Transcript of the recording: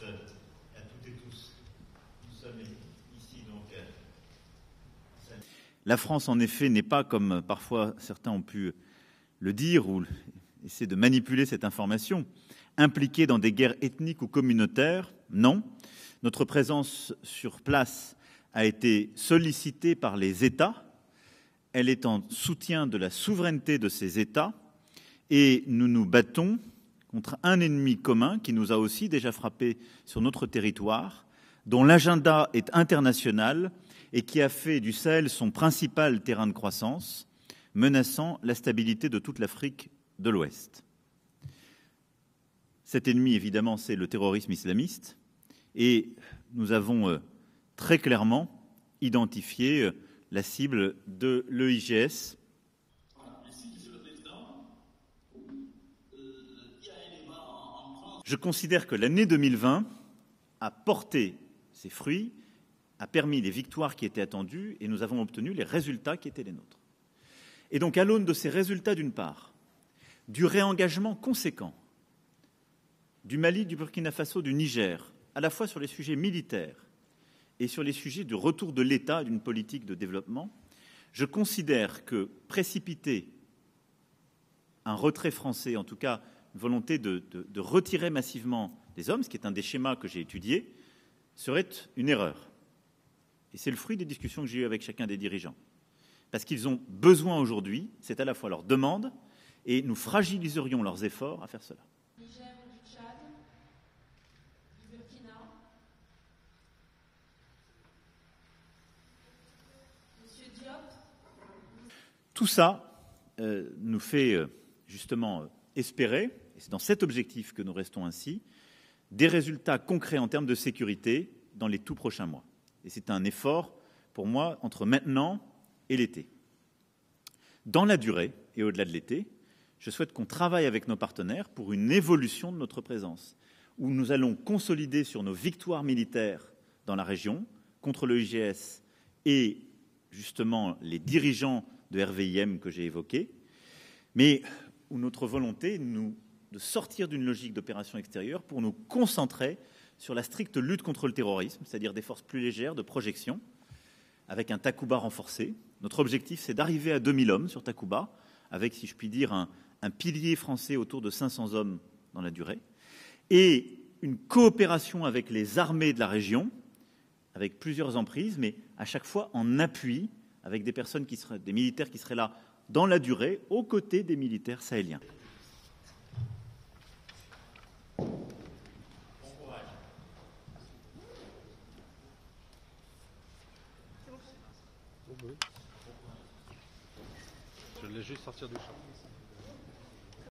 à toutes et tous. Nous sommes ici donc. La France, en effet, n'est pas, comme parfois certains ont pu le dire ou essayer de manipuler cette information, impliquée dans des guerres ethniques ou communautaires. Non. Notre présence sur place a été sollicitée par les États. Elle est en soutien de la souveraineté de ces États et nous nous battons contre un ennemi commun qui nous a aussi déjà frappés sur notre territoire, dont l'agenda est international et qui a fait du Sahel son principal terrain de croissance, menaçant la stabilité de toute l'Afrique de l'Ouest. Cet ennemi, évidemment, c'est le terrorisme islamiste et nous avons très clairement identifié la cible de l'EIGS. Merci, Monsieur le Président. Il y a un débat en France. Je considère que l'année 2020 a porté ses fruits, a permis les victoires qui étaient attendues et nous avons obtenu les résultats qui étaient les nôtres. Et donc, à l'aune de ces résultats, d'une part, du réengagement conséquent du Mali, du Burkina Faso, du Niger, à la fois sur les sujets militaires et sur les sujets du retour de l'État et d'une politique de développement, je considère que précipiter un retrait français, en tout cas une volonté de retirer massivement des hommes, ce qui est un des schémas que j'ai étudiés, serait une erreur. Et c'est le fruit des discussions que j'ai eues avec chacun des dirigeants. Parce qu'ils ont besoin aujourd'hui, c'est à la fois leur demande, et nous fragiliserions leurs efforts à faire cela. Niger, du Tchad, du Burkina. Monsieur Diop. Tout ça nous fait justement espérer, et c'est dans cet objectif que nous restons ainsi, des résultats concrets en termes de sécurité dans les tout prochains mois. Et c'est un effort, pour moi, entre maintenant et l'été. Dans la durée, et au-delà de l'été, je souhaite qu'on travaille avec nos partenaires pour une évolution de notre présence, où nous allons consolider sur nos victoires militaires dans la région, contre le IGS et justement les dirigeants de RVIM que j'ai évoqués, mais où notre volonté est de sortir d'une logique d'opération extérieure pour nous concentrer sur la stricte lutte contre le terrorisme, c'est-à-dire des forces plus légères de projection, avec un Takuba renforcé. Notre objectif, c'est d'arriver à 2000 hommes sur Takuba, avec, si je puis dire, un pilier français autour de 500 hommes dans la durée, et une coopération avec les armées de la région, avec plusieurs emprises, mais à chaque fois en appui, avec des militaires qui seraient là dans la durée, aux côtés des militaires sahéliens. Je l'ai juste sortir du champ.